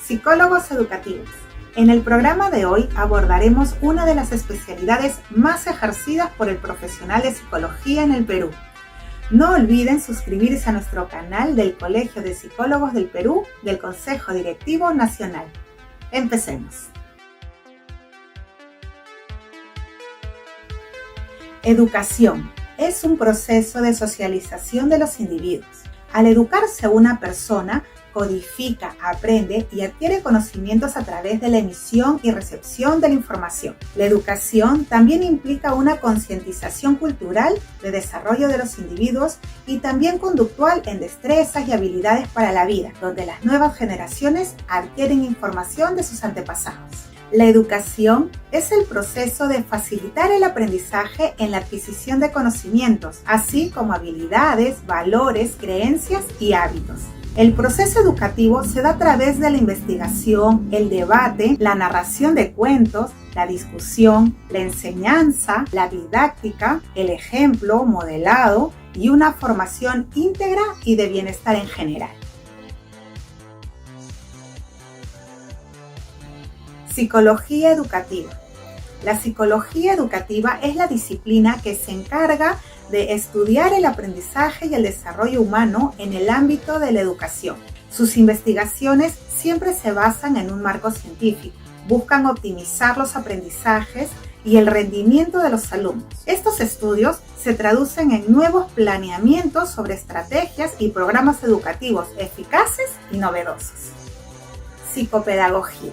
Psicólogos educativos. En el programa de hoy abordaremos una de las especialidades más ejercidas por el profesional de psicología en el Perú. No olviden suscribirse a nuestro canal del Colegio de Psicólogos del Perú del Consejo Directivo Nacional. Empecemos. Educación es un proceso de socialización de los individuos. Al educarse una persona, codifica, aprende y adquiere conocimientos a través de la emisión y recepción de la información. La educación también implica una concientización cultural de desarrollo de los individuos y también conductual en destrezas y habilidades para la vida, donde las nuevas generaciones adquieren información de sus antepasados. La educación es el proceso de facilitar el aprendizaje en la adquisición de conocimientos, así como habilidades, valores, creencias y hábitos. El proceso educativo se da a través de la investigación, el debate, la narración de cuentos, la discusión, la enseñanza, la didáctica, el ejemplo, modelado y una formación íntegra y de bienestar en general. Psicología educativa. La psicología educativa es la disciplina que se encarga de estudiar el aprendizaje y el desarrollo humano en el ámbito de la educación. Sus investigaciones siempre se basan en un marco científico, buscan optimizar los aprendizajes y el rendimiento de los alumnos. Estos estudios se traducen en nuevos planeamientos sobre estrategias y programas educativos eficaces y novedosos. Psicopedagogía.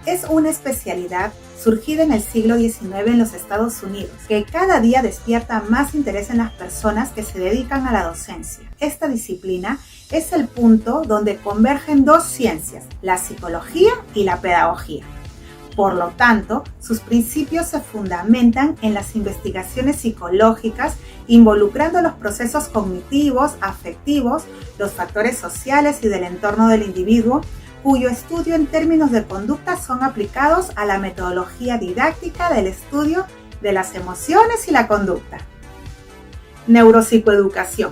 Es una especialidad surgida en el siglo XIX en los Estados Unidos, que cada día despierta más interés en las personas que se dedican a la docencia. Esta disciplina es el punto donde convergen dos ciencias, la psicología y la pedagogía. Por lo tanto, sus principios se fundamentan en las investigaciones psicológicas, involucrando los procesos cognitivos, afectivos, los factores sociales y del entorno del individuo, cuyo estudio en términos de conducta son aplicados a la metodología didáctica del estudio de las emociones y la conducta. Neuropsicoeducación.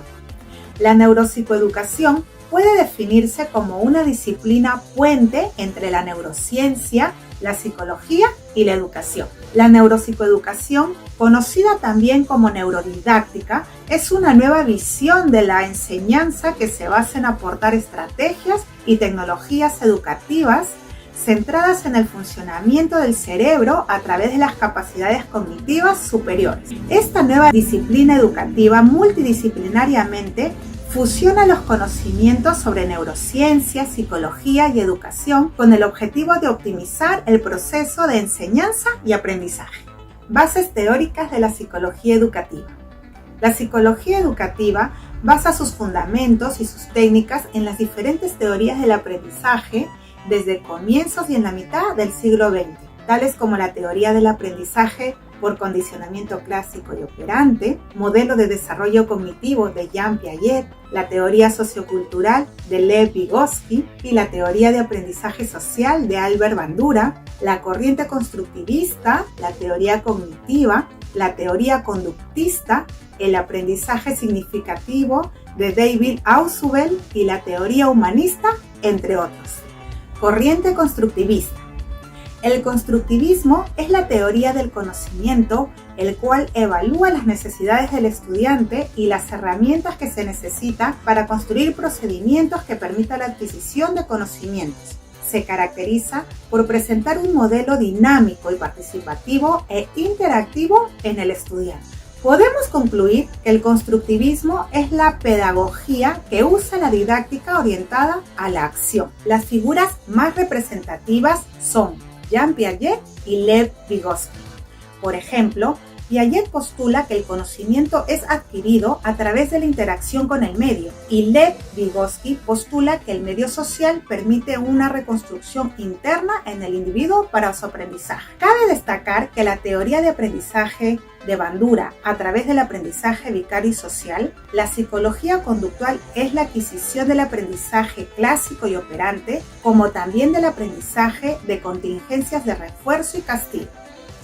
La neuropsicoeducación puede definirse como una disciplina puente entre la neurociencia, la psicología y la educación. La neuropsicoeducación, conocida también como neurodidáctica, es una nueva visión de la enseñanza que se basa en aportar estrategias y tecnologías educativas centradas en el funcionamiento del cerebro a través de las capacidades cognitivas superiores. Esta nueva disciplina educativa multidisciplinariamente fusiona los conocimientos sobre neurociencia, psicología y educación con el objetivo de optimizar el proceso de enseñanza y aprendizaje. Bases teóricas de la psicología educativa. La psicología educativa basa sus fundamentos y sus técnicas en las diferentes teorías del aprendizaje desde comienzos y en la mitad del siglo XX, tales como la teoría del aprendizaje por condicionamiento clásico y operante, modelo de desarrollo cognitivo de Jean Piaget, la teoría sociocultural de Lev Vygotsky y la teoría de aprendizaje social de Albert Bandura, la corriente constructivista, la teoría cognitiva, la teoría conductista, el aprendizaje significativo de David Ausubel y la teoría humanista, entre otros. Corriente constructivista. El constructivismo es la teoría del conocimiento, el cual evalúa las necesidades del estudiante y las herramientas que se necesitan para construir procedimientos que permitan la adquisición de conocimientos. Se caracteriza por presentar un modelo dinámico y participativo e interactivo en el estudiante. Podemos concluir que el constructivismo es la pedagogía que usa la didáctica orientada a la acción. Las figuras más representativas son Jean Piaget y Lev Vygotsky. Por ejemplo, Piaget postula que el conocimiento es adquirido a través de la interacción con el medio y Lev Vygotsky postula que el medio social permite una reconstrucción interna en el individuo para su aprendizaje. Cabe destacar que la teoría de aprendizaje de Bandura a través del aprendizaje vicario y social, la psicología conductual es la adquisición del aprendizaje clásico y operante, como también del aprendizaje de contingencias de refuerzo y castigo.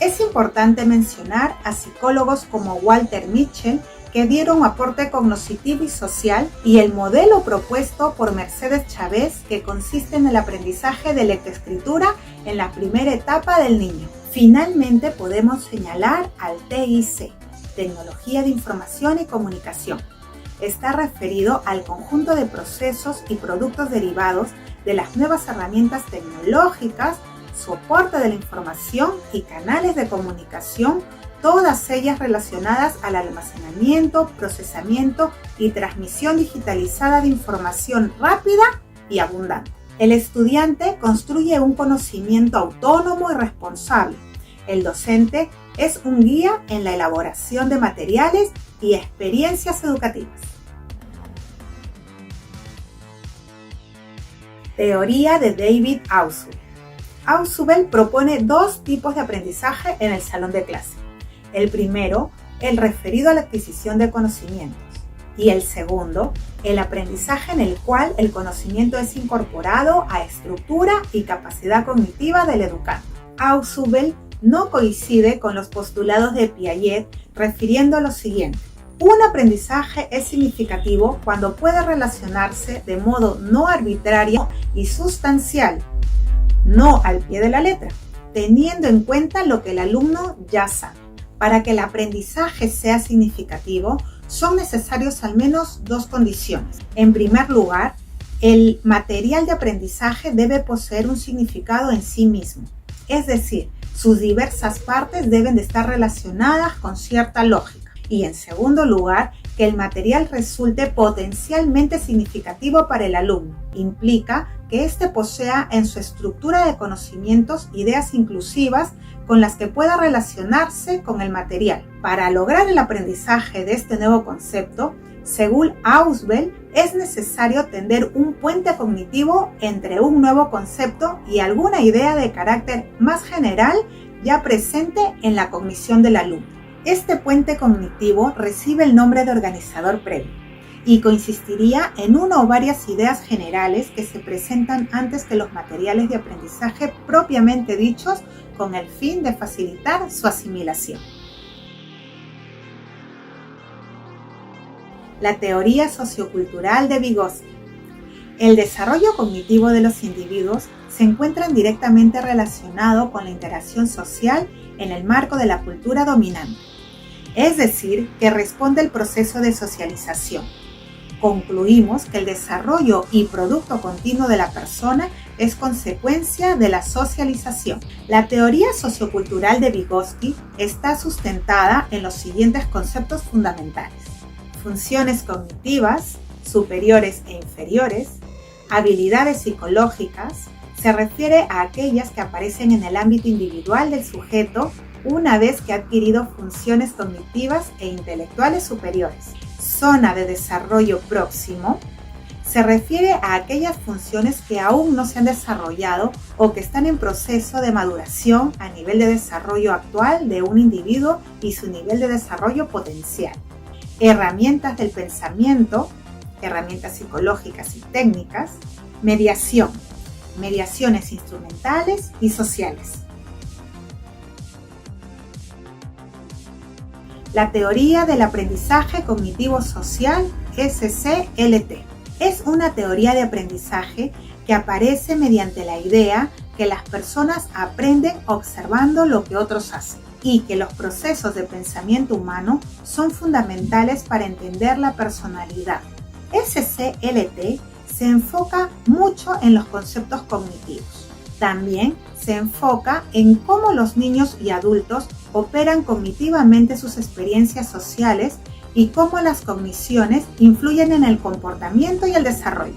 Es importante mencionar a psicólogos como Walter Mitchell que dieron un aporte cognitivo y social, y el modelo propuesto por Mercedes Chávez, que consiste en el aprendizaje de lectoescritura en la primera etapa del niño. Finalmente podemos señalar al TIC, Tecnología de Información y Comunicación. Está referido al conjunto de procesos y productos derivados de las nuevas herramientas tecnológicas, soporte de la información y canales de comunicación, todas ellas relacionadas al almacenamiento, procesamiento y transmisión digitalizada de información rápida y abundante. El estudiante construye un conocimiento autónomo y responsable. El docente es un guía en la elaboración de materiales y experiencias educativas. Teoría de David Ausubel. Ausubel propone dos tipos de aprendizaje en el salón de clase. El primero, el referido a la adquisición de conocimientos, y el segundo, el aprendizaje en el cual el conocimiento es incorporado a estructura y capacidad cognitiva del educando. Ausubel no coincide con los postulados de Piaget, refiriendo a lo siguiente: un aprendizaje es significativo cuando puede relacionarse de modo no arbitrario y sustancial, no al pie de la letra, teniendo en cuenta lo que el alumno ya sabe. Para que el aprendizaje sea significativo, son necesarios al menos dos condiciones. En primer lugar, el material de aprendizaje debe poseer un significado en sí mismo, es decir, sus diversas partes deben de estar relacionadas con cierta lógica. Y en segundo lugar, que el material resulte potencialmente significativo para el alumno. Implica que éste posea en su estructura de conocimientos ideas inclusivas con las que pueda relacionarse con el material. Para lograr el aprendizaje de este nuevo concepto, según Ausubel, es necesario tender un puente cognitivo entre un nuevo concepto y alguna idea de carácter más general ya presente en la cognición del alumno. Este puente cognitivo recibe el nombre de organizador previo y consistiría en una o varias ideas generales que se presentan antes que los materiales de aprendizaje propiamente dichos, con el fin de facilitar su asimilación. La teoría sociocultural de Vygotsky. El desarrollo cognitivo de los individuos se encuentra directamente relacionado con la interacción social en el marco de la cultura dominante, es decir, que responde al proceso de socialización. Concluimos que el desarrollo y producto continuo de la persona es consecuencia de la socialización. La teoría sociocultural de Vygotsky está sustentada en los siguientes conceptos fundamentales: funciones cognitivas, superiores e inferiores, habilidades psicológicas, se refiere a aquellas que aparecen en el ámbito individual del sujeto una vez que ha adquirido funciones cognitivas e intelectuales superiores. Zona de desarrollo próximo, se refiere a aquellas funciones que aún no se han desarrollado o que están en proceso de maduración a nivel de desarrollo actual de un individuo y su nivel de desarrollo potencial. Herramientas del pensamiento, herramientas psicológicas y técnicas, mediación, mediaciones instrumentales y sociales. La teoría del aprendizaje cognitivo social, SCLT, es una teoría de aprendizaje que aparece mediante la idea que las personas aprenden observando lo que otros hacen y que los procesos de pensamiento humano son fundamentales para entender la personalidad. SCLT se enfoca mucho en los conceptos cognitivos. También se enfoca en cómo los niños y adultos operan cognitivamente sus experiencias sociales y cómo las cogniciones influyen en el comportamiento y el desarrollo.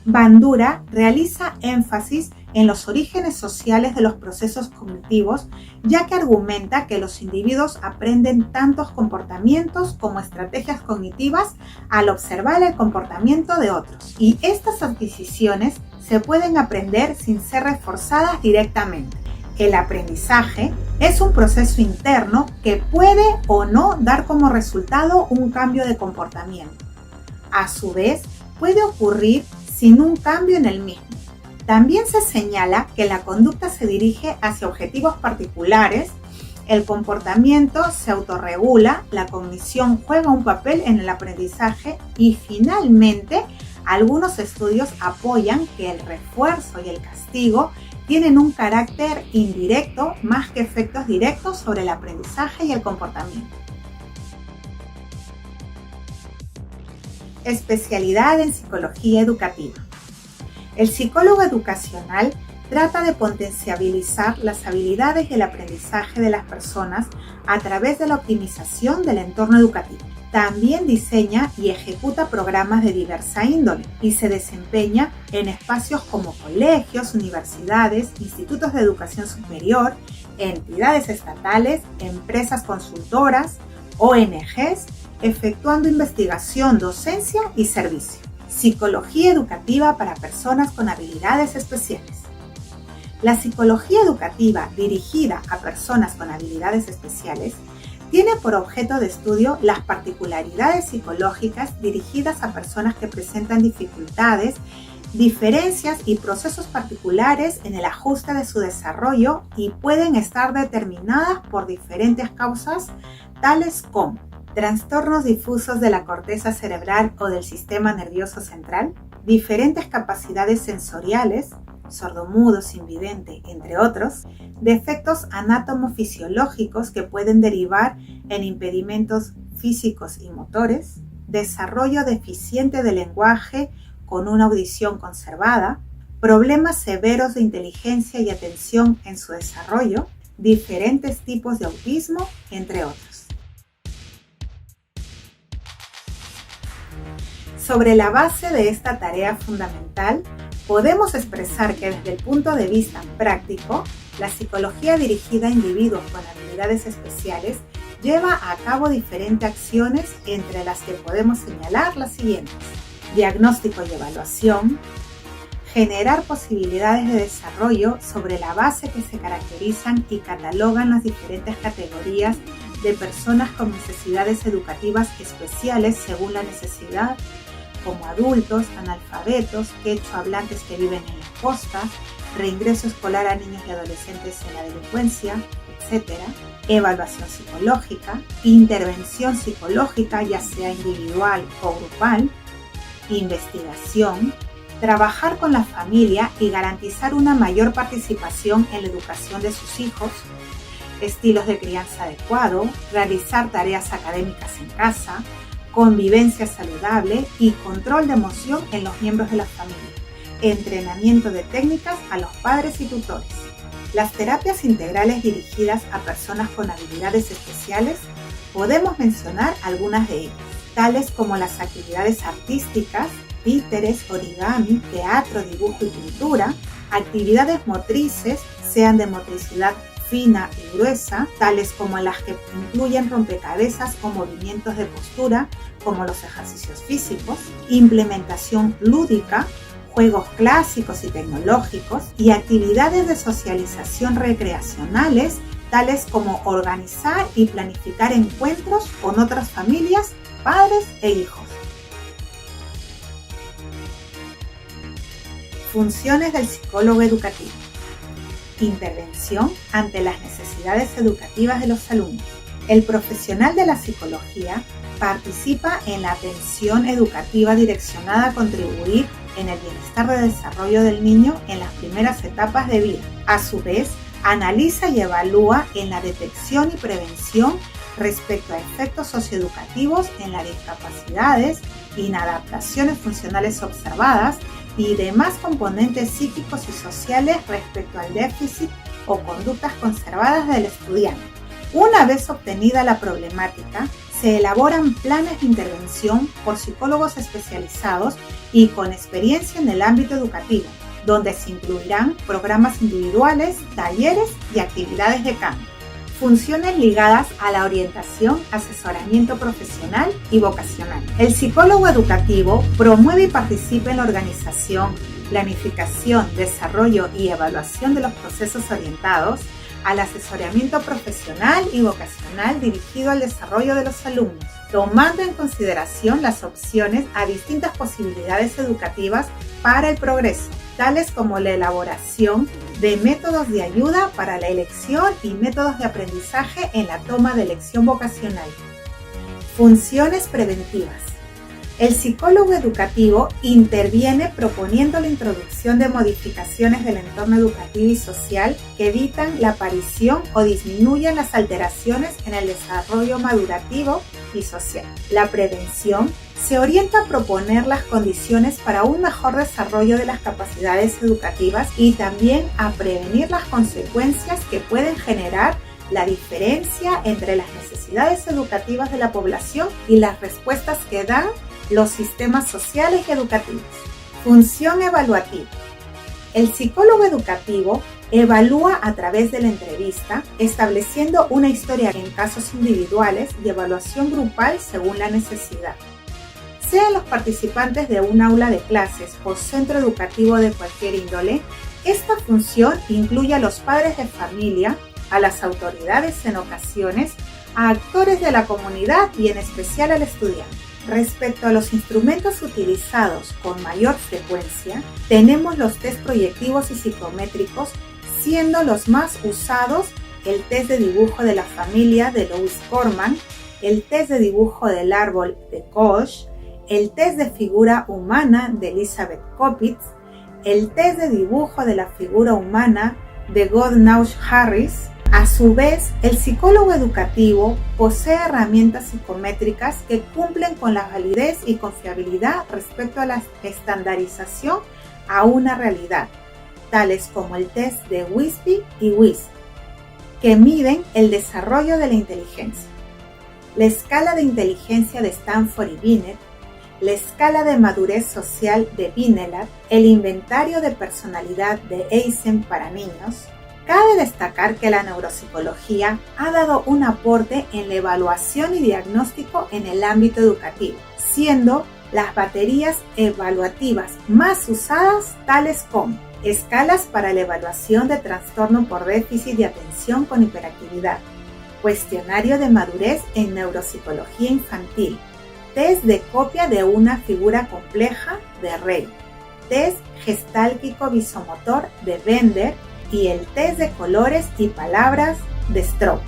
Bandura realiza énfasis en los orígenes sociales de los procesos cognitivos, ya que argumenta que los individuos aprenden tantos comportamientos como estrategias cognitivas al observar el comportamiento de otros. Y estas adquisiciones se pueden aprender sin ser reforzadas directamente. El aprendizaje es un proceso interno que puede o no dar como resultado un cambio de comportamiento. A su vez, puede ocurrir sin un cambio en el mismo. También se señala que la conducta se dirige hacia objetivos particulares El comportamiento se autorregula, la cognición juega un papel en el aprendizaje y finalmente algunos estudios apoyan que el refuerzo y el castigo tienen un carácter indirecto más que efectos directos sobre el aprendizaje y el comportamiento. Especialidad en psicología educativa. El psicólogo educacional trata de potenciabilizar las habilidades y el aprendizaje de las personas a través de la optimización del entorno educativo. También diseña y ejecuta programas de diversa índole y se desempeña en espacios como colegios, universidades, institutos de educación superior, entidades estatales, empresas consultoras, ONGs, efectuando investigación, docencia y servicio. Psicología educativa para personas con habilidades especiales. La psicología educativa dirigida a personas con habilidades especiales tiene por objeto de estudio las particularidades psicológicas dirigidas a personas que presentan dificultades, diferencias y procesos particulares en el ajuste de su desarrollo y pueden estar determinadas por diferentes causas, tales como trastornos difusos de la corteza cerebral o del sistema nervioso central, diferentes capacidades sensoriales, sordomudos, invidente, entre otros, defectos anátomo-fisiológicos que pueden derivar en impedimentos físicos y motores, desarrollo deficiente del lenguaje con una audición conservada, problemas severos de inteligencia y atención en su desarrollo, diferentes tipos de autismo, entre otros. Sobre la base de esta tarea fundamental, podemos expresar que desde el punto de vista práctico, la psicología dirigida a individuos con habilidades especiales lleva a cabo diferentes acciones, entre las que podemos señalar las siguientes: diagnóstico y evaluación, generar posibilidades de desarrollo sobre la base que se caracterizan y catalogan las diferentes categorías de personas con necesidades educativas especiales según la necesidad, como adultos, analfabetos, quechua hablantes que viven en la costa, reingreso escolar a niños y adolescentes en la delincuencia, etc. Evaluación psicológica, intervención psicológica, ya sea individual o grupal, investigación, trabajar con la familia y garantizar una mayor participación en la educación de sus hijos, estilos de crianza adecuado, realizar tareas académicas en casa, convivencia saludable y control de emoción en los miembros de la familia, entrenamiento de técnicas a los padres y tutores. Las terapias integrales dirigidas a personas con habilidades especiales, podemos mencionar algunas de ellas, tales como las actividades artísticas, títeres, origami, teatro, dibujo y pintura, actividades motrices, sean de motricidad fina y gruesa, tales como las que incluyen rompecabezas o movimientos de postura, como los ejercicios físicos, implementación lúdica, juegos clásicos y tecnológicos, y actividades de socialización recreacionales, tales como organizar y planificar encuentros con otras familias, padres e hijos. Funciones del psicólogo educativo. Intervención ante las necesidades educativas de los alumnos. El profesional de la psicología participa en la atención educativa direccionada a contribuir en el bienestar de desarrollo del niño en las primeras etapas de vida. A su vez, analiza y evalúa en la detección y prevención respecto a efectos socioeducativos en las discapacidades, inadaptaciones funcionales observadas y demás componentes psíquicos y sociales respecto al déficit o conductas conservadas del estudiante. Una vez obtenida la problemática, se elaboran planes de intervención por psicólogos especializados y con experiencia en el ámbito educativo, donde se incluirán programas individuales, talleres y actividades de cambio. Funciones ligadas a la orientación, asesoramiento profesional y vocacional. El psicólogo educativo promueve y participa en la organización, planificación, desarrollo y evaluación de los procesos orientados al asesoramiento profesional y vocacional dirigido al desarrollo de los alumnos, tomando en consideración las opciones a distintas posibilidades educativas para el progreso, tales como la elaboración de métodos de ayuda para la elección y métodos de aprendizaje en la toma de elección vocacional. Funciones preventivas. El psicólogo educativo interviene proponiendo la introducción de modificaciones del entorno educativo y social que evitan la aparición o disminuyen las alteraciones en el desarrollo madurativo y social. La prevención se orienta a proponer las condiciones para un mejor desarrollo de las capacidades educativas y también a prevenir las consecuencias que pueden generar la diferencia entre las necesidades educativas de la población y las respuestas que dan los sistemas sociales y educativos. Función evaluativa. El psicólogo educativo evalúa a través de la entrevista, estableciendo una historia en casos individuales y evaluación grupal según la necesidad. Sean los participantes de un aula de clases o centro educativo de cualquier índole, esta función incluye a los padres de familia, a las autoridades en ocasiones, a actores de la comunidad y en especial al estudiante. Respecto a los instrumentos utilizados con mayor frecuencia, tenemos los test proyectivos y psicométricos, siendo los más usados el test de dibujo de la familia de Lewis Corman, el test de dibujo del árbol de Koch, el test de figura humana de Elizabeth Koppitz, el test de dibujo de la figura humana de Goodnow Harris. A su vez, el psicólogo educativo posee herramientas psicométricas que cumplen con la validez y confiabilidad respecto a la estandarización a una realidad, tales como el test de WISP y WISP, que miden el desarrollo de la inteligencia, la escala de inteligencia de Stanford y Binet, la escala de madurez social de Binelat, el inventario de personalidad de Eysen para niños. Cabe destacar que la neuropsicología ha dado un aporte en la evaluación y diagnóstico en el ámbito educativo, siendo las baterías evaluativas más usadas tales como escalas para la evaluación de trastorno por déficit de atención con hiperactividad, cuestionario de madurez en neuropsicología infantil, test de copia de una figura compleja de Rey, test gestáltico visomotor de Bender y el test de colores y palabras de Stroop.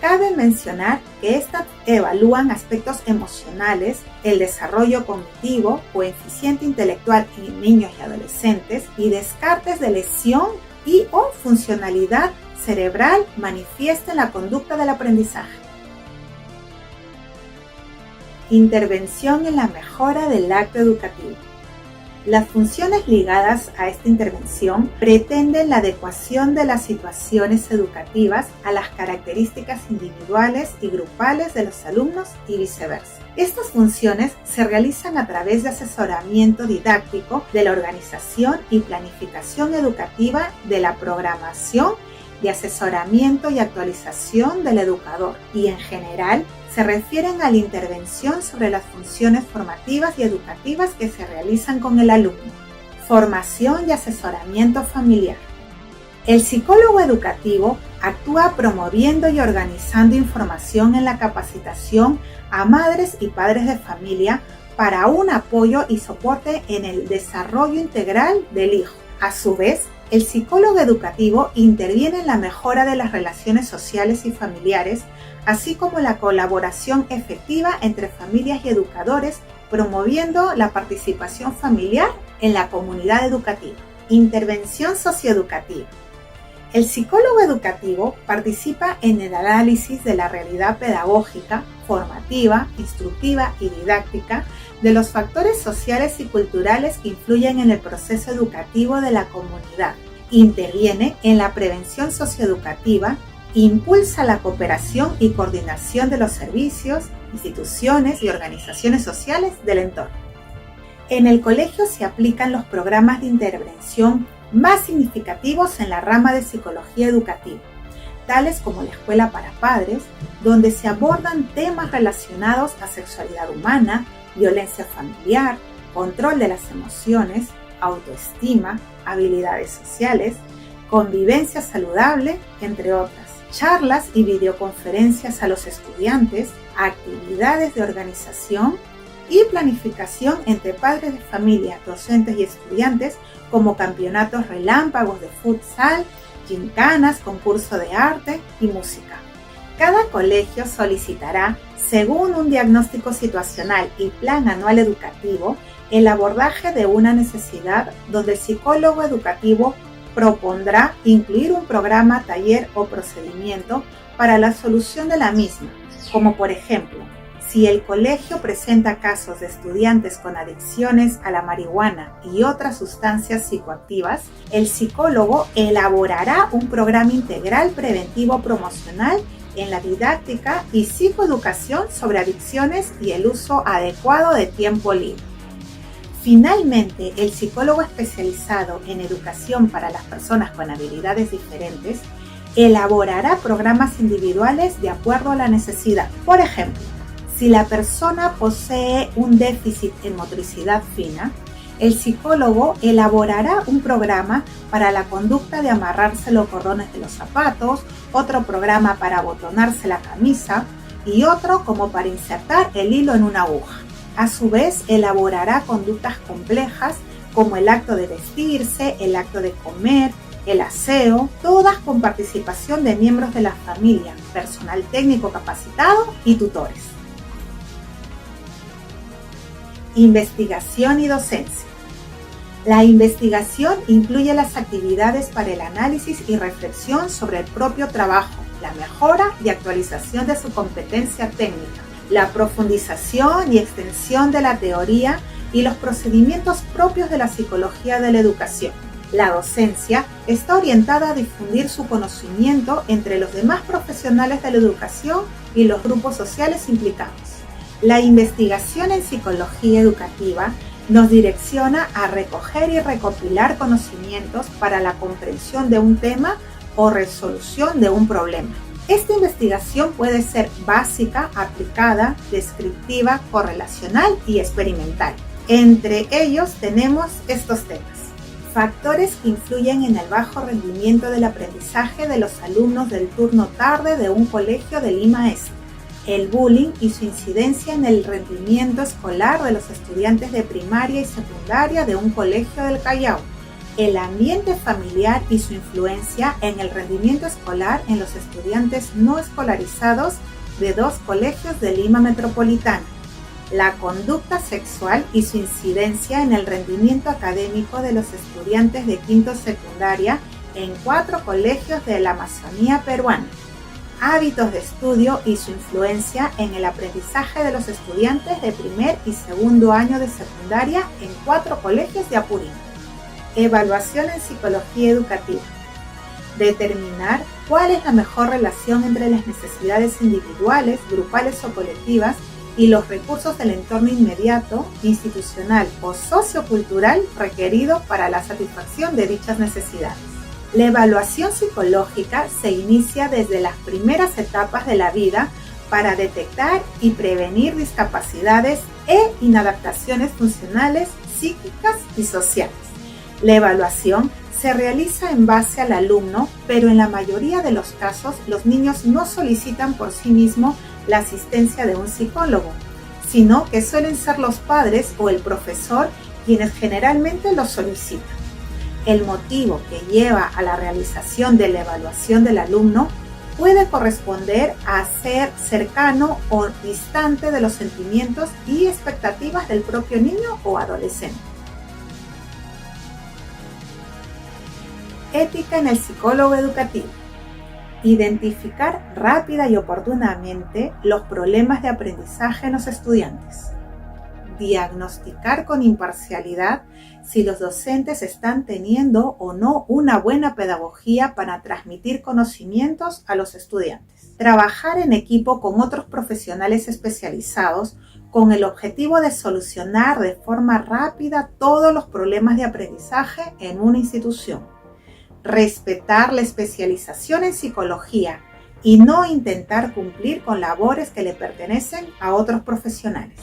Cabe mencionar que estas evalúan aspectos emocionales, el desarrollo cognitivo, coeficiente intelectual en niños y adolescentes y descartes de lesión y o funcionalidad cerebral manifiesta en la conducta del aprendizaje. Intervención en la mejora del acto educativo. Las funciones ligadas a esta intervención pretenden la adecuación de las situaciones educativas a las características individuales y grupales de los alumnos y viceversa. Estas funciones se realizan a través de asesoramiento didáctico de la organización y planificación educativa de la programación de asesoramiento y actualización del educador y en general se refieren a la intervención sobre las funciones formativas y educativas que se realizan con el alumno. Formación y asesoramiento familiar. El psicólogo educativo actúa promoviendo y organizando información en la capacitación a madres y padres de familia para un apoyo y soporte en el desarrollo integral del hijo. A su vez, el psicólogo educativo interviene en la mejora de las relaciones sociales y familiares, así como la colaboración efectiva entre familias y educadores, promoviendo la participación familiar en la comunidad educativa. Intervención socioeducativa. El psicólogo educativo participa en el análisis de la realidad pedagógica, formativa, instructiva y didáctica de los factores sociales y culturales que influyen en el proceso educativo de la comunidad. Interviene en la prevención socioeducativa, impulsa la cooperación y coordinación de los servicios, instituciones y organizaciones sociales del entorno. En el colegio se aplican los programas de intervención más significativos en la rama de psicología educativa, tales como la escuela para padres, donde se abordan temas relacionados a sexualidad humana, violencia familiar, control de las emociones, autoestima, habilidades sociales, convivencia saludable, entre otras. Charlas y videoconferencias a los estudiantes, actividades de organización, y planificación entre padres de familia, docentes y estudiantes, como campeonatos relámpagos de futsal, gincanas, concurso de arte y música. Cada colegio solicitará, según un diagnóstico situacional y plan anual educativo, el abordaje de una necesidad donde el psicólogo educativo propondrá incluir un programa, taller o procedimiento para la solución de la misma, como por ejemplo, si el colegio presenta casos de estudiantes con adicciones a la marihuana y otras sustancias psicoactivas, el psicólogo elaborará un programa integral preventivo promocional en la didáctica y psicoeducación sobre adicciones y el uso adecuado de tiempo libre. Finalmente, el psicólogo especializado en educación para las personas con habilidades diferentes elaborará programas individuales de acuerdo a la necesidad. Por ejemplo, si la persona posee un déficit en motricidad fina, el psicólogo elaborará un programa para la conducta de amarrarse los cordones de los zapatos, otro programa para abotonarse la camisa y otro como para insertar el hilo en una aguja. A su vez, elaborará conductas complejas como el acto de vestirse, el acto de comer, el aseo, todas con participación de miembros de la familia, personal técnico capacitado y tutores. Investigación y docencia. La investigación incluye las actividades para el análisis y reflexión sobre el propio trabajo, la mejora y actualización de su competencia técnica, la profundización y extensión de la teoría y los procedimientos propios de la psicología de la educación. La docencia está orientada a difundir su conocimiento entre los demás profesionales de la educación y los grupos sociales implicados. La investigación en psicología educativa nos direcciona a recoger y recopilar conocimientos para la comprensión de un tema o resolución de un problema. Esta investigación puede ser básica, aplicada, descriptiva, correlacional y experimental. Entre ellos tenemos estos temas. Factores que influyen en el bajo rendimiento del aprendizaje de los alumnos del turno tarde de un colegio de Lima Este. El bullying y su incidencia en el rendimiento escolar de los estudiantes de primaria y secundaria de un colegio del Callao. El ambiente familiar y su influencia en el rendimiento escolar en los estudiantes no escolarizados de 2 colegios de Lima Metropolitana. La conducta sexual y su incidencia en el rendimiento académico de los estudiantes de quinto secundaria en 4 colegios de la Amazonía peruana. Hábitos de estudio y su influencia en el aprendizaje de los estudiantes de primer y segundo año de secundaria en 4 colegios de Apurímac. Evaluación en psicología educativa. Determinar cuál es la mejor relación entre las necesidades individuales, grupales o colectivas y los recursos del entorno inmediato, institucional o sociocultural requerido para la satisfacción de dichas necesidades. La evaluación psicológica se inicia desde las primeras etapas de la vida para detectar y prevenir discapacidades e inadaptaciones funcionales, psíquicas y sociales. La evaluación se realiza en base al alumno, pero en la mayoría de los casos los niños no solicitan por sí mismos la asistencia de un psicólogo, sino que suelen ser los padres o el profesor quienes generalmente lo solicitan. El motivo que lleva a la realización de la evaluación del alumno puede corresponder a ser cercano o distante de los sentimientos y expectativas del propio niño o adolescente. Ética en el psicólogo educativo. Identificar rápida y oportunamente los problemas de aprendizaje en los estudiantes. Diagnosticar con imparcialidad si los docentes están teniendo o no una buena pedagogía para transmitir conocimientos a los estudiantes. Trabajar en equipo con otros profesionales especializados con el objetivo de solucionar de forma rápida todos los problemas de aprendizaje en una institución. Respetar la especialización en psicología y no intentar cumplir con labores que le pertenecen a otros profesionales.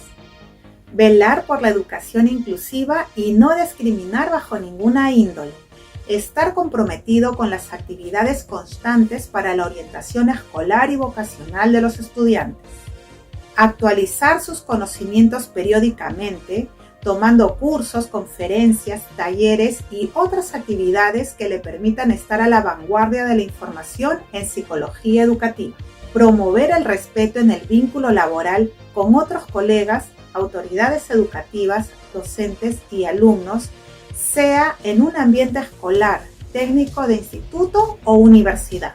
Velar por la educación inclusiva y no discriminar bajo ninguna índole. Estar comprometido con las actividades constantes para la orientación escolar y vocacional de los estudiantes. actualizar sus conocimientos periódicamente, tomando cursos, conferencias, talleres y otras actividades que le permitan estar a la vanguardia de la información en psicología educativa. Promover el respeto en el vínculo laboral con otros colegas, autoridades educativas, docentes y alumnos, sea en un ambiente escolar, técnico de instituto o universidad.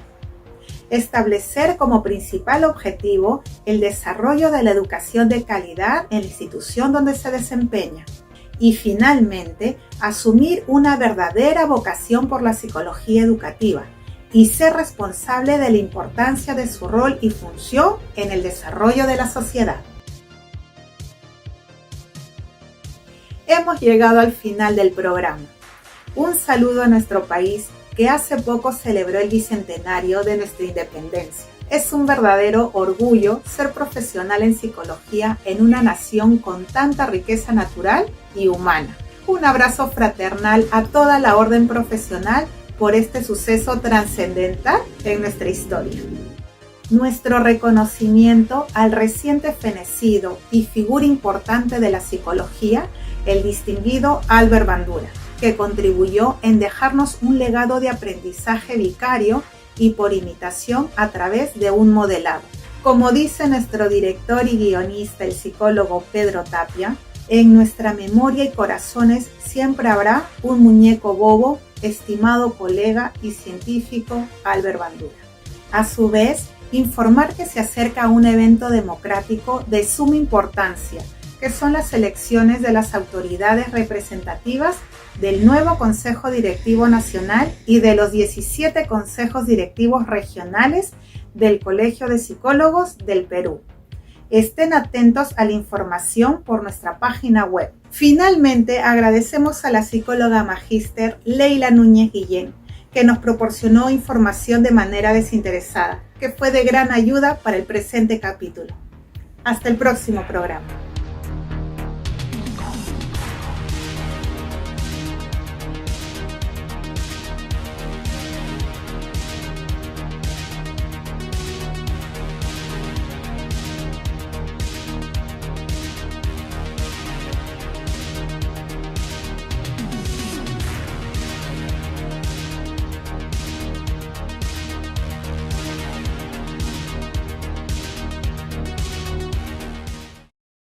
Establecer como principal objetivo el desarrollo de la educación de calidad en la institución donde se desempeña. Y finalmente, asumir una verdadera vocación por la psicología educativa y ser responsable de la importancia de su rol y función en el desarrollo de la sociedad. Hemos llegado al final del programa. Un saludo a nuestro país que hace poco celebró el bicentenario de nuestra independencia. Es un verdadero orgullo ser profesional en psicología en una nación con tanta riqueza natural y humana. Un abrazo fraternal a toda la orden profesional por este suceso trascendental en nuestra historia. Nuestro reconocimiento al reciente fenecido y figura importante de la psicología, el distinguido Albert Bandura, que contribuyó en dejarnos un legado de aprendizaje vicario y por imitación a través de un modelado. Como dice nuestro director y guionista, el psicólogo Pedro Tapia, en nuestra memoria y corazones siempre habrá un muñeco bobo, estimado colega y científico Albert Bandura. A su vez, informar que se acerca a un evento democrático de suma importancia, que son las elecciones de las autoridades representativas del nuevo Consejo Directivo Nacional y de los 17 consejos directivos regionales del Colegio de Psicólogos del Perú. Estén atentos a la información por nuestra página web. Finalmente, agradecemos a la psicóloga magíster Leila Núñez Guillén, que nos proporcionó información de manera desinteresada, que fue de gran ayuda para el presente capítulo. Hasta el próximo programa.